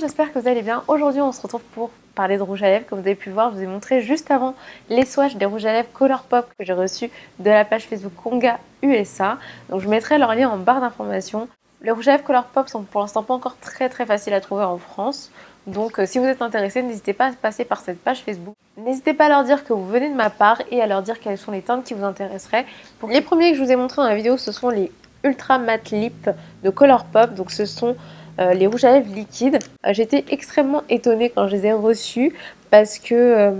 j'espère que vous allez bien. Aujourd'hui on se retrouve pour parler de rouge à lèvres. Comme vous avez pu le voir, je vous ai montré juste avant les swatchs des rouges à lèvres Colourpop que j'ai reçus de la page Facebook Konga USA. Donc je mettrai leur lien en barre d'informations. Les rouges à lèvres Colourpop sont pour l'instant pas encore très faciles à trouver en France. Donc si vous êtes intéressé, n'hésitez pas à passer par cette page Facebook. N'hésitez pas à leur dire que vous venez de ma part et à leur dire quelles sont les teintes qui vous intéresseraient. Pour les premiers que je vous ai montrés dans la vidéo, ce sont les Ultra Matte Lip de Colourpop. Donc ce sont les rouges à lèvres liquides. J'étais extrêmement étonnée quand je les ai reçus parce que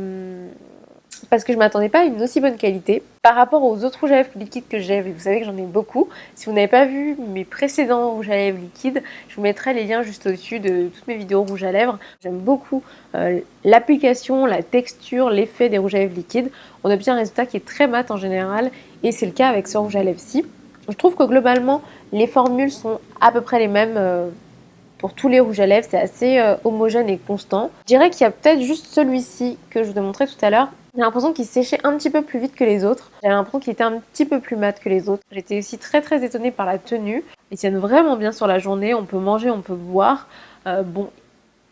je m'attendais pas à une aussi bonne qualité. Par rapport aux autres rouges à lèvres liquides que j'ai, vous savez que j'en ai beaucoup. Si vous n'avez pas vu mes précédents rouges à lèvres liquides, je vous mettrai les liens juste au-dessus de toutes mes vidéos rouges à lèvres. J'aime beaucoup l'application, la texture, l'effet des rouges à lèvres liquides. On obtient un résultat qui est très mat en général et c'est le cas avec ce rouge à lèvres-ci. Je trouve que globalement, les formules sont à peu près les mêmes pour tous les rouges à lèvres, c'est assez homogène et constant. Je dirais qu'il y a peut-être juste celui-ci que je vous ai montré tout à l'heure. J'ai l'impression qu'il séchait un petit peu plus vite que les autres. J'ai l'impression qu'il était un petit peu plus mat que les autres. J'étais aussi très étonnée par la tenue. Ils tiennent vraiment bien sur la journée. On peut manger, on peut boire. Bon,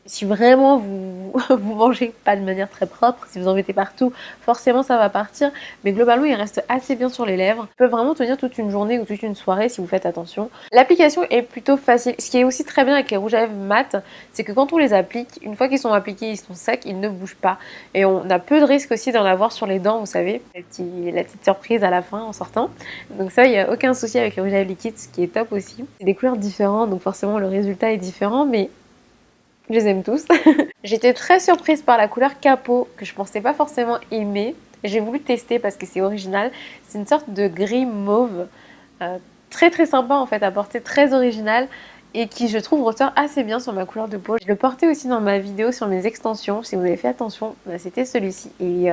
si vraiment vous mangez pas de manière très propre, si vous en mettez partout, forcément ça va partir. Mais globalement, il reste assez bien sur les lèvres. Il peut vraiment tenir toute une journée ou toute une soirée si vous faites attention. L'application est plutôt facile. Ce qui est aussi très bien avec les rouges à lèvres mat, c'est que quand on les applique, une fois qu'ils sont appliqués, ils sont secs, ils ne bougent pas. Et on a peu de risque aussi d'en avoir sur les dents, vous savez, la petite surprise à la fin en sortant. Donc ça, il n'y a aucun souci avec les rouges à lèvres liquides, ce qui est top aussi. C'est des couleurs différentes, donc forcément le résultat est différent, mais je les aime tous. J'étais très surprise par la couleur Capot, que je pensais pas forcément aimer. J'ai voulu tester parce que c'est original. C'est une sorte de gris mauve, très sympa en fait à porter, très original et qui je trouve ressort assez bien sur ma couleur de peau. Je le portais aussi dans ma vidéo sur mes extensions, si vous avez fait attention, c'était celui-ci. Et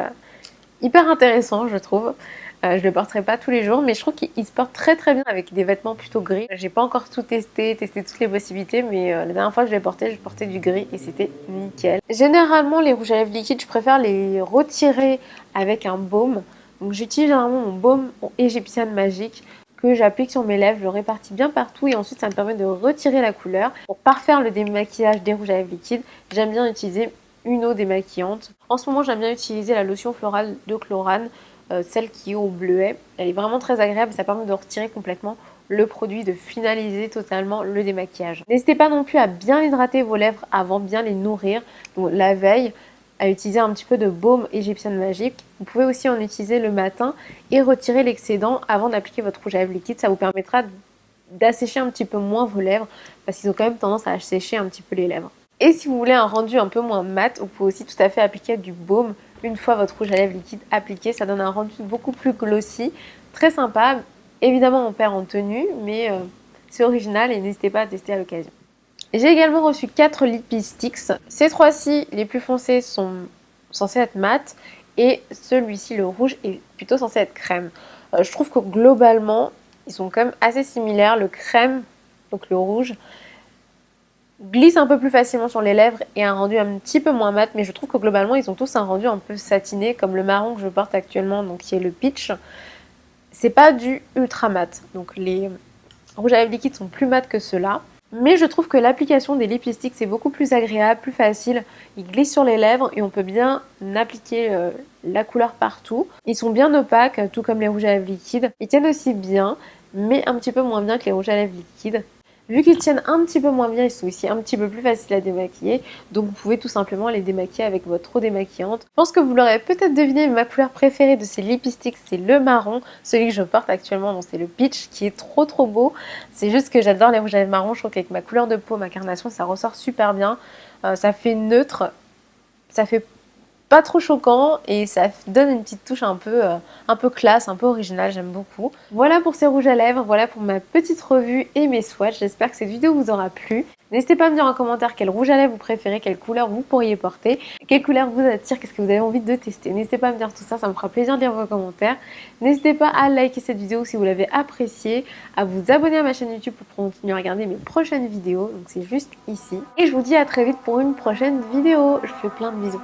hyper intéressant je trouve. Je le porterai pas tous les jours, mais je trouve qu'il se porte très bien avec des vêtements plutôt gris. J'ai pas encore tout testé toutes les possibilités, mais la dernière fois que je l'ai porté, je portais du gris et c'était nickel. Généralement, les rouges à lèvres liquides, je préfère les retirer avec un baume. Donc j'utilise généralement mon baume égyptienne magique que j'applique sur mes lèvres, je le répartis bien partout et ensuite ça me permet de retirer la couleur. Pour parfaire le démaquillage des rouges à lèvres liquides, j'aime bien utiliser une eau démaquillante. En ce moment, j'aime bien utiliser la lotion florale de Chlorane, celle qui est au bleuet. Elle est vraiment très agréable, ça permet de retirer complètement le produit, de finaliser totalement le démaquillage. N'hésitez pas non plus à bien hydrater vos lèvres avant bien les nourrir. Donc la veille, à utiliser un petit peu de baume égyptienne magique. Vous pouvez aussi en utiliser le matin et retirer l'excédent avant d'appliquer votre rouge à lèvres liquide. Ça vous permettra d'assécher un petit peu moins vos lèvres parce qu'ils ont quand même tendance à assécher un petit peu les lèvres. Et si vous voulez un rendu un peu moins mat, vous pouvez aussi tout à fait appliquer du baume une fois votre rouge à lèvres liquide appliqué. Ça donne un rendu beaucoup plus glossy, très sympa. Évidemment, on perd en tenue, mais c'est original et n'hésitez pas à tester à l'occasion. J'ai également reçu 4 Lippy Sticks. Ces trois-ci, les plus foncés, sont censés être mat et celui-ci, le rouge, est plutôt censé être crème. Je trouve que globalement, ils sont quand même assez similaires. Le crème, donc le rouge, glisse un peu plus facilement sur les lèvres et un rendu un petit peu moins mat, mais je trouve que globalement ils ont tous un rendu un peu satiné comme le marron que je porte actuellement, donc qui est le peach. C'est pas du ultra mat, donc les rouges à lèvres liquides sont plus mat que ceux-là, mais je trouve que l'application des Lippy Sticks c'est beaucoup plus agréable, plus facile. Ils glissent sur les lèvres et on peut bien appliquer la couleur partout. Ils sont bien opaques, tout comme les rouges à lèvres liquides. Ils tiennent aussi bien, mais un petit peu moins bien que les rouges à lèvres liquides. Vu qu'ils tiennent un petit peu moins bien, ils sont aussi un petit peu plus faciles à démaquiller. Donc vous pouvez tout simplement les démaquiller avec votre eau démaquillante. Je pense que vous l'aurez peut-être deviné, ma couleur préférée de ces Lippy Sticks, c'est le marron. Celui que je porte actuellement, donc c'est le peach, qui est trop beau. C'est juste que j'adore les rouges à lèvres marron. Je trouve qu'avec ma couleur de peau, ma carnation, ça ressort super bien. Ça fait neutre, ça fait pas trop choquant et ça donne une petite touche un peu classe, un peu originale, j'aime beaucoup. Voilà pour ces rouges à lèvres, voilà pour ma petite revue et mes swatchs. J'espère que cette vidéo vous aura plu. N'hésitez pas à me dire en commentaire quel rouge à lèvres vous préférez, quelle couleur vous pourriez porter, quelle couleur vous attire, qu'est-ce que vous avez envie de tester. N'hésitez pas à me dire tout ça, ça me fera plaisir de lire vos commentaires. N'hésitez pas à liker cette vidéo si vous l'avez appréciée, à vous abonner à ma chaîne YouTube pour continuer à regarder mes prochaines vidéos, donc c'est juste ici. Et je vous dis à très vite pour une prochaine vidéo. Je vous fais plein de bisous.